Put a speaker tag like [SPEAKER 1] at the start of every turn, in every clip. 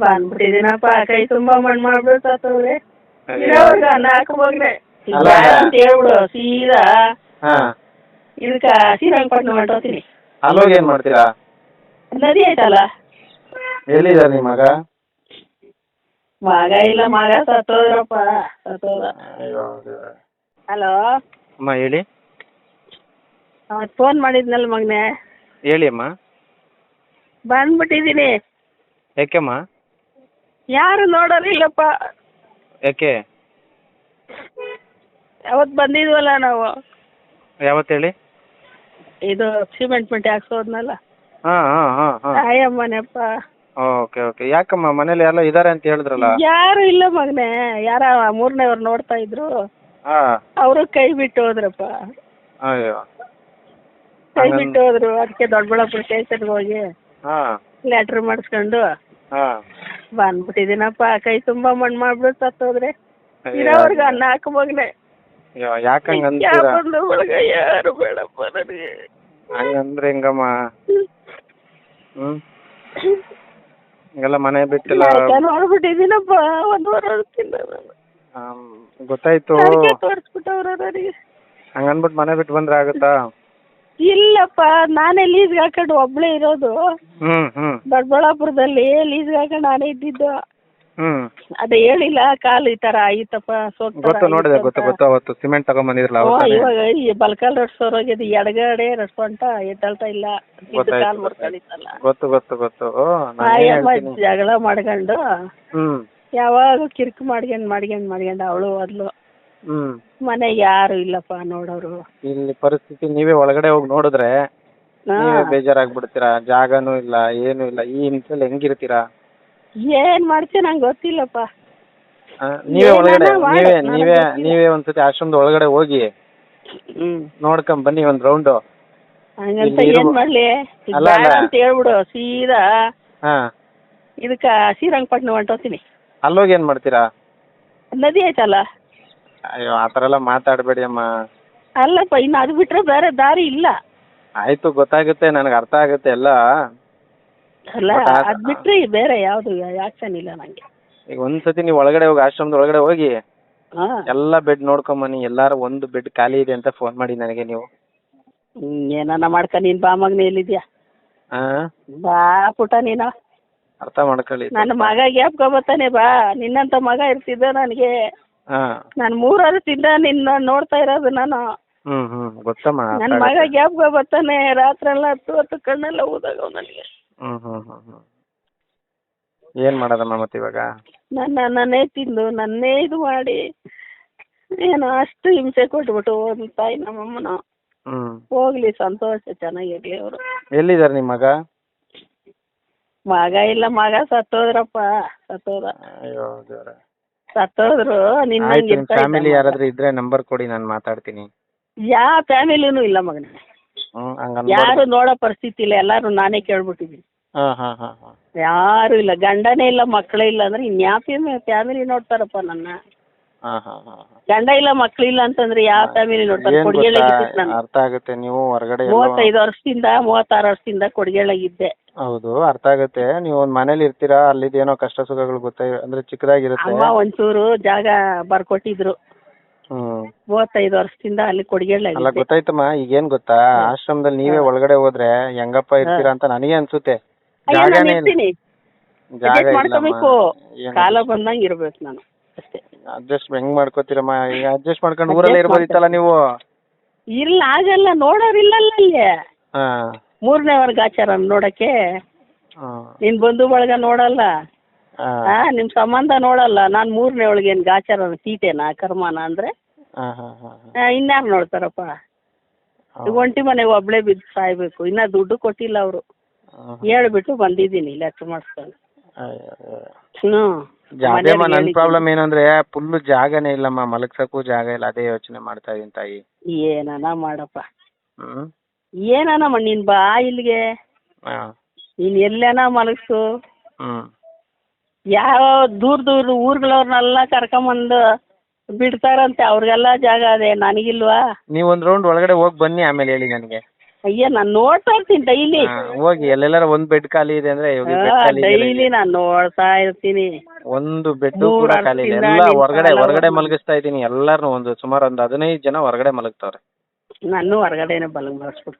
[SPEAKER 1] ಬಂದ್ಬಿಟ್ಟಿದ್ದೀನಪ್ಪ, ಕೈ ತುಂಬಾ ಮಣ್ಣು ಮಾಡ್ಬಿಟ್ಟು ಸತ್ತೋದ್ರೆ.
[SPEAKER 2] ಅಯ್ಯೋ.
[SPEAKER 1] ಇರೋರ್ಗ ಅನ್ನ ಹಾಕಬೋಗ್ರೆ
[SPEAKER 2] ಅಲ್ಲ.
[SPEAKER 1] ಅಂತ ಹೇಳ್ಬಿಡು ಸೀದಾ
[SPEAKER 2] ಹಾ
[SPEAKER 1] ಇದಕ್ಕ ಶ್ರೀರಂಗಪಟ್ಟಣ ಹೊಂಟೋತೀನಿ.
[SPEAKER 2] ಅಲ್ಲೋಗಿ ಏನ್ ಮಾಡ್ತೀರಾ?
[SPEAKER 1] ನದಿ ಐತಲ್ಲ.
[SPEAKER 2] ಎಲ್ಲಿದ್ದಾರೆ ನಿಮ್ಮ ಮಗ?
[SPEAKER 1] ಮಗ ಇಲ್ಲ, ಮಗ ಸತ್ತೋದ್ರಪ್ಪ, ಸತ್ತೋದ.
[SPEAKER 2] ಅಯ್ಯೋ ದೇವ್ರೇ.
[SPEAKER 1] ಹಲೋ,
[SPEAKER 2] ಅಮ್ಮ ಹೇಳಿ.
[SPEAKER 1] ಅವತ್ತು ಫೋನ್ ಮಾಡಿದ್ನಲ್ಲ ಮಗನೇ,
[SPEAKER 2] ಹೇಳಿ ಅಮ್ಮ.
[SPEAKER 1] ಬಂದ್ಬಿಟ್ಟಿದ್ದೀನಿ.
[SPEAKER 2] ಯಾಕೆಮ್ಮ?
[SPEAKER 1] ಯಾರು ನೋಡೋರಿಲ್ಲಪ್ಪ.
[SPEAKER 2] ಯಾಕೆ?
[SPEAKER 1] ಅವತ್ತು ಬಂದಿದ್ವಲ್ಲ ನಾವು,
[SPEAKER 2] ಯಾವತ್ತು ಹೇಳಿ?
[SPEAKER 1] ಇದು ಸಿಮೆಂಟ್ ಮಂಟಿ ಹಾಕ್ಸೋದ್ನಲ್ಲ,
[SPEAKER 2] ಹಾಂ ಹಾಂ ಹಾಂ ಹಾಂ.
[SPEAKER 1] ಆಯಮ್ಮನಪ್ಪ.
[SPEAKER 2] Okay okay. ಯಾಕಮ್ಮ ಮನೇಲಿ ಎಲ್ಲ ಇದ್ದಾರೆ ಅಂತ ಹೇಳಿದ್ರಲ್ಲ?
[SPEAKER 1] ಯಾರು ಇಲ್ಲ ಮಗನೇ, ಯಾರ ಮೂರನೇವ್ರು ನೋಡ್ತಾ ಇದ್ರು,
[SPEAKER 2] ಹಾಂ.
[SPEAKER 1] ಅವರು ಕೈ ಬಿಟ್ಟು ಹೋದ್ರಪ್ಪ.
[SPEAKER 2] ಅಯ್ಯೋ.
[SPEAKER 1] ಕೈ ಬಿಟ್ಟು ಹೋದ್ರು. ಅದಕ್ಕೆ ದೊಡ್ಡಬಳ್ಳಾಪುರ ಸ್ಟೇಷನ್ಗೆ ಹೋಗಿ
[SPEAKER 2] ಹಾಂ
[SPEAKER 1] ಲೆಟ್ರ್ ಮಾಡಿಸ್ಕೊಂಡು
[SPEAKER 2] ಹಾಂ.
[SPEAKER 1] ಬಂದ್ಬಿಟ್ಟಿದ್ದೀನಪ್ಪ, ಕೈ ತುಂಬಾ ಮಣ್ಣು ಮಾಡ್ಬಿಟ್ಟು ಸತ್ತೋದ್ರೆ.
[SPEAKER 2] ಅಯ್ಯೋ.
[SPEAKER 1] ಇರೋರ್ಗ ಅನ್ನ ಹಾಕಬೋಗ್ನೆ.
[SPEAKER 2] ಅಯ್ಯೋ ಯಾಕೆ ಹಂಗೆ ಅಂತೀರಾ?
[SPEAKER 1] ಬಂದು ಒಳಗ ಯಾರು ಬೇಡಪ್ಪ ನನಗೆ.
[SPEAKER 2] ಹಂಗಂದ್ರೆ ಹೆಂಗಮ್ಮ? ಹ್ಞೂ ಹಿಂಗೆಲ್ಲ ಮನೆ ಬಿಟ್ಟಿಲ್ಲ.
[SPEAKER 1] ನೋಡ್ಬಿಟ್ಟಿದ್ದೀನಪ್ಪ, 1 ವರ್ಷದಿಂದ ನಾನು.
[SPEAKER 2] ಗೊತ್ತಾಯ್ತು.
[SPEAKER 1] ಅದಕ್ಕೆ ತೋರಿಸ್ಬಿಟ್ಟವ್ರ ನನಗೆ.
[SPEAKER 2] ಹಂಗನ್ಬಿಟ್ಟು ಮನೆ ಬಿಟ್ಟು ಬಂದ್ರೆ ಆಗುತ್ತಾ?
[SPEAKER 1] ಇಲ್ಲಪ್ಪ, ನಾನೇ ಲೀಸ್ಗೆ ಹಾಕೊಂಡು ಒಬ್ಳೇ ಇರೋದು.
[SPEAKER 2] ಹ್ಞೂ ಹ್ಞೂ
[SPEAKER 1] ದೊಡ್ಡಬಳ್ಳಾಪುರದಲ್ಲಿ ಲೀಸ್ಗೆ ಹಾಕೊಂಡು ನಾನೇ ಇದ್ದಿದ್ದು.
[SPEAKER 2] ಹ್ಞೂ.
[SPEAKER 1] ಅದೇ ಹೇಳಿಲ್ಲ, ಕಾಲು ಈ ತರ ಆಯ್ತಪ್ಪ,
[SPEAKER 2] ಗೊತ್ತು, ನೋಡಿದೆ, ಗೊತ್ತು ಅವತ್ತು ಸಿಮೆಂಟ್ ತಗೊಂಬಂದಿದ್ರಲ್ಲ ಅವತ್ತು.
[SPEAKER 1] ಇವಾಗ ಈ ಬಲ್ಕಾಲ್ ರಡ್ಸೋರೋಗಿದೆ, ಎಡಗಡೆ ರಡ್ಸ್ಕೊಂತ ಎದ್ದಳ್ತಾ ಇಲ್ಲ, ಕಾಲು ಮುರ್ಕೊಂಡಿತ್ತಲ್ಲ.
[SPEAKER 2] ಗೊತ್ತು.
[SPEAKER 1] ಜಗಳ ಮಾಡ್ಕೊಂಡು
[SPEAKER 2] ಹ್ಞೂ
[SPEAKER 1] ಯಾವಾಗ ಕಿರ್ಕು ಮಾಡ್ಕೊಂಡು ಅವಳು ಹೋದ್ಲು.
[SPEAKER 2] ಹ್ಞೂ.
[SPEAKER 1] ಮನೆಗೆ ಯಾರು ಇಲ್ಲಪ್ಪ ನೋಡೋರು.
[SPEAKER 2] ಇಲ್ಲಿ ಪರಿಸ್ಥಿತಿ ನೀವೇ ಒಳಗಡೆ ಹೋಗಿ ನೋಡಿದ್ರೆ ನೀವೇ ಬೇಜಾರಾಗ್ಬಿಡ್ತೀರಾ. ಜಾಗನೂ ಇಲ್ಲ, ಏನೂ ಇಲ್ಲ. ಈ ಹಿಂಸೆಲಿ ಹೆಂಗಿರ್ತೀರಾ?
[SPEAKER 1] ಏನ್ ಮಾಡ್ತೀನಿ ನಂಗೆ ಗೊತ್ತಿಲ್ಲಪ್ಪ.
[SPEAKER 2] ನೀವೇ ಒಳಗಡೆ ನೀವೇ ಒಂದ್ಸತಿ ಆಶ್ರಮದ ಒಳಗಡೆ ಹೋಗಿ ನೋಡ್ಕೊಂಡ್ ಬನ್ನಿ ಒಂದ್ ರೌಂಡು.
[SPEAKER 1] ಹಂಗಂತ ಏನ್ ಮಾಡ್ಲಿ,
[SPEAKER 2] ಅಲ್ಲ,
[SPEAKER 1] ಬೇಡ ಅಂತ ಹೇಳ್ಬಿಡು ಸೀದಾ
[SPEAKER 2] ಹಾ
[SPEAKER 1] ಇದಕ್ಕ ಶ್ರೀರಂಗಪಟ್ಟಣ ಹೊಂಟೋತೀನಿ.
[SPEAKER 2] ಅಲ್ಲೋಗಿ ಏನ್ ಮಾಡ್ತೀರಾ?
[SPEAKER 1] ನದಿ ಐತಲ್ಲ.
[SPEAKER 2] ಅಯ್ಯೋ ಆತರ ಎಲ್ಲ ಮಾತಾಡ್ಬೇಡಿ ಅಮ್ಮ.
[SPEAKER 1] ಅಲ್ಲಪ್ಪ, ಇನ್ನು ಅದು ಬಿಟ್ರೆ ಬೇರೆ ದಾರಿ ಇಲ್ಲ.
[SPEAKER 2] ಆಯ್ತು, ಗೊತ್ತಾಗುತ್ತೆ, ನನಗೆ ಅರ್ಥ ಆಗುತ್ತೆ ಎಲ್ಲ.
[SPEAKER 1] ಅಲ್ಲ, ಅದ್ ಬಿಟ್ರೆ ಬೇರೆ ಯಾವ್ದು ಆಕ್ಷನ್ ಇಲ್ಲ ನಂಗೆ.
[SPEAKER 2] ಈಗ ಒಂದ್ಸತಿ ನೀವು ಒಳಗಡೆ ಹೋಗಿ ಆಶ್ರಮದ ಒಳಗಡೆ ಹೋಗಿ
[SPEAKER 1] ಹಾ,
[SPEAKER 2] ಎಲ್ಲ ಬೆಡ್ ನೋಡ್ಕೊಂಬನ್ನಿ. ಎಲ್ಲಾರು ಒಂದು ಬೆಡ್ ಖಾಲಿ ಇದೆ ಅಂತ ಫೋನ್ ಮಾಡಿ ನನಗೆ ನೀವು.
[SPEAKER 1] ಏನಾನ ಮಾಡ್ಕ, ನೀನ್ ಬಾ ಮಗನೇ, ಎಲ್ಲಿದ್ಯಾ?
[SPEAKER 2] ಹಾ
[SPEAKER 1] ಬಾ ಪುಟ, ನೀನು
[SPEAKER 2] ಅರ್ಥ ಮಾಡ್ಕೊಳ್ಳಿ.
[SPEAKER 1] ನನ್ನ ಮಗ ಗ್ಯಾಪ್ಕೊ ಬರ್ತಾನೆ, ಬಾ. ನಿನ್ನಂತ ಮಗ ಇರ್ತಿದ್ದ ನನಗೆ.
[SPEAKER 2] ಹಾ
[SPEAKER 1] ನಾನು 3 ವರ್ಷದಿಂದ ನಿನ್ನ ನೋಡ್ತಾ ಇರೋದು ನಾನು.
[SPEAKER 2] ಗೊತ್ತಮ್ಮ.
[SPEAKER 1] ನನ್ನ ಮಗ ಗ್ಯಾಪ್ಕೊ ಬರ್ತಾನೆ, ರಾತ್ರೆಲ್ಲ 10 ಕಣ್ಣೆಲ್ಲ ಊದಾಗ ನನಗೆ.
[SPEAKER 2] ಏನ್ ಮಾಡೋದಮ್ಮ ಮತ್ತೆ ಇವಾಗ?
[SPEAKER 1] ನನ್ನೇ ತಿಂದು ನನ್ನೇ ಇದು ಮಾಡಿ ಏನೋ ಅಷ್ಟು ಹಿಂಸೆ ಕೊಟ್ಬಿಟ್ಟು ಒಂದು ತಾಯಿ ನಮ್ಮಮ್ಮನ. ಹೋಗ್ಲಿ, ಸಂತೋಷ, ಚೆನ್ನಾಗಿರ್ಲಿ ಅವರು.
[SPEAKER 2] ಎಲ್ಲಿದ್ದಾರೆ ನಿಮ್ಮ ಮಗ?
[SPEAKER 1] ಮಗ ಇಲ್ಲ, ಮಗ ಸತ್ತೋದ್ರಪ್ಪ, ಸತ್ತೋದ.
[SPEAKER 2] ಅಯ್ಯೋ ದೇವ್ರೆ.
[SPEAKER 1] ಸತ್ತೋದ್ರು. ನಿನ್ನ
[SPEAKER 2] ಫ್ಯಾಮಿಲಿ ಯಾರಾದ್ರೂ ಇದ್ರೆ ನಂಬರ್ ಕೊಡಿ, ನಾನು ಮಾತಾಡ್ತೀನಿ.
[SPEAKER 1] ಯಾವ ಫ್ಯಾಮಿಲಿನೂ ಇಲ್ಲ ಮಗನ. ಯಾರು ನೋಡೋ ಪರಿಸ್ಥಿತಿ ಇಲ್ಲ, ಎಲ್ಲಾರು ನಾನೇ ಕೇಳ್ಬಿಟ್ಟಿದ್ದೀನಿ. ಯಾರು ಇಲ್ಲ, ಗಂಡನೇ ಇಲ್ಲ, ಮಕ್ಕಳೇ ಇಲ್ಲ ಅಂದ್ರೆ ಇನ್ಯಾವ ಫ್ಯಾಮಿಲಿ ನೋಡ್ತಾರಪ್ಪ ನನ್ನ? ಗಂಡ ಇಲ್ಲ, ಮಕ್ಳಿಲ್ಲ ಅಂತಂದ್ರೆ ಯಾವ ಫ್ಯಾಮಿಲಿ ನೋಡ್ತಾರೆ? ಕೊಡ್ಗೇಳಾಗಿದ್ದೆ ನಾನು.
[SPEAKER 2] ಅರ್ಥ ಆಗುತ್ತೆ. ನೀವು ಹೊರಗಡೆ
[SPEAKER 1] 35 ವರ್ಷದಿಂದ 36 ವರ್ಷದಿಂದ ಕೊಡ್ಗೇಳಾಗಿದ್ದೆ.
[SPEAKER 2] ಹೌದು, ಅರ್ಥ ಆಗುತ್ತೆ. ನೀವು ಒಂದ್ ಮನೇಲಿ ಇರ್ತೀರಾ, ಅಲ್ಲಿದೇನೋ ಕಷ್ಟ ಸುಖಗಳು ಅಂದ್ರೆ ಚಿಕ್ಕದಾಗಿರುತ್ತೆ.
[SPEAKER 1] ಅಮ್ಮ ಒಂಚೂರು ಜಾಗ ಬರ್ಕೊಟ್ಟಿದ್ರು. 35 ವರ್ಷದಿಂದ ಅಲ್ಲಿ ಕೊಡ್ಗೇಳಾಗಿದ್ದೆ.
[SPEAKER 2] ಅಲ್ಲ, ಗೊತ್ತಾಯ್ತಮ್ಮ. ಈಗೇನ್ ಗೊತ್ತಾ, ಆಶ್ರಮದಲ್ಲಿ ನೀವೇ ಒಳಗಡೆ ಹೋದ್ರೆ ಹೆಂಗಪ್ಪ ಇರ್ತೀರಾ ಅಂತ ನನಗೆ ಅನ್ಸುತ್ತೆ. ಜಾಗನೇ
[SPEAKER 1] ಮಾಡ್ಕೋಬೇಕು, ಕಾಲ ಬಂದಂಗ ಇರ್ಬೇಕು ನಾನು ಅಷ್ಟೇ.
[SPEAKER 2] ಅಡ್ಜಸ್ಟ್ ಹೆಂಗ್ ಮಾಡ್ಕೋತೀರಮ್ಮ? ಈಗ ಅಡ್ಜಸ್ಟ್ ಮಾಡ್ಕೊಂಡು ಊರಲ್ಲೇ ಇರ್ಬೋದಿತ್ತಲ್ಲ ನೀವು.
[SPEAKER 1] ಇಲ್ಲ, ಆಗಲ್ಲ, ನೋಡೋರಿಲ್ಲಲ್ಲ ಅಲ್ಲಿ. 3ನೇ ವರ್ಗ ಆಚಾರ ನೋಡಕ್ಕೆ. ನಿನ್ ಬಂಧು ಬಳಗ ನೋಡಲ್ಲ, ನಿಮ್ ಸಂಬಂಧ ನೋಡಲ್ಲ. ನಾನ್ 3ನೇ ಒಳಗೆ ಏನ್ ಗಾಚಾರ ತೀಟೆನಾ ಕರ್ಮನ ಅಂದ್ರೆ ಇನ್ಯಾರು ನೋಡ್ತಾರಪ್ಪ? ಒಂಟಿ ಮನೆಗೆ ಒಬ್ಳೆ ಬಿದ್ದು ಸಾಯ್ಬೇಕು. ಇನ್ನ ದುಡ್ಡು ಕೊಟ್ಟಿಲ್ಲ ಅವರು. ಹೇಳ್ಬಿಟ್ಟು ಬಂದಿದ್ದೀನಿ ಲೆಟ್ರ್ ಮಾಡಿಸ್ಕೊಂಡು.
[SPEAKER 2] ನನ್ ಪ್ರಾಬ್ಲಮ್ ಏನಂದ್ರೆ ಫುಲ್ ಜಾಗನೇ ಇಲ್ಲಮ್ಮ, ಮಲಗ್ಸಕ್ಕೂ ಜಾಗ ಇಲ್ಲ. ಅದೇ ಯೋಚನೆ ಮಾಡ್ತಾ ಇದೀನಿ ತಾಯಿ.
[SPEAKER 1] ಏನಾನ ಮಾಡಪ್ಪ, ಏನಾನ ಮಾಡಿ. ನೀನ್ ಬಾ ಇಲ್ಲಿಗೆ, ನೀನ್ ಎಲ್ಲೇನ ಮಲಗ್ಸು. ಯಾವ ದೂರ ಊರ್ಗಳವ್ರನ್ನೆಲ್ಲ ಕರ್ಕೊಂಬಂದು ಬಿಡ್ತಾರಂತೆ, ಅವ್ರಿಗೆಲ್ಲ ಜಾಗ ಅದೇ, ನನಗಿಲ್ವಾ?
[SPEAKER 2] ನೀವ್ ಒಂದ್ ರೌಂಡ್ ಒಳಗಡೆ ಹೋಗಿ ಬನ್ನಿ, ಆಮೇಲೆ ಹೇಳಿ ನನಗೆ.
[SPEAKER 1] ಅಯ್ಯ ನಾನು ನೋಡ್ತಾ ಇರ್ತೀನಿ ಡೈಲಿ.
[SPEAKER 2] ಹೋಗಿ ಎಲ್ಲೆಲ್ಲಾರ ಒಂದ್ ಬೆಡ್ ಖಾಲಿ ಇದೆ ಅಂದ್ರೆ ಬೆಡ್ ಖಾಲಿ ಇದೆ
[SPEAKER 1] ಡೈಲಿ ನಾನು ನೋಡ್ತಾ ಇರ್ತೀನಿ.
[SPEAKER 2] ಒಂದು ಬೆಡ್ ಕೂಡ ಖಾಲಿ ಇಲ್ಲ. ಎಲ್ಲ ಹೊರಗಡೆ ಮಲಗಿಸ್ತಾ ಇದ್ದೀನಿ ಎಲ್ಲಾರನು. ಸುಮಾರು ಒಂದು 15 ಜನ ಹೊರಗಡೆ ಮಲಗ್ತಾವ್ರೆ.
[SPEAKER 1] ನಾನು ಹೊರಗಡೆನೆ ಮಲಗಿಸ್ಬಿಡು.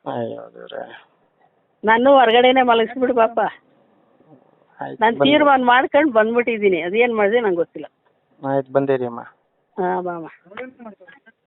[SPEAKER 2] ಅಯ್ಯೋ ದೇವ್ರೆ.
[SPEAKER 1] ನಾನು ಹೊರಗಡೆನೆ ಮಲಗಿಸ್ಬಿಡು ಪಾಪ. ನಾನು ತೀರ್ಮಾನ ಮಾಡ್ಕೊಂಡು ಬಂದ್ಬಿಟ್ಟಿದ್ದೀನಿ. ಅದೇನ್ ಮಾಡಿದೆ ನಂಗೆ ಗೊತ್ತಿಲ್ಲ.
[SPEAKER 2] ಆಯ್ತು ಬಂದಿರಿ ಅಮ್ಮ.
[SPEAKER 1] ಹಾಂ ಬಾಮ್ಮ.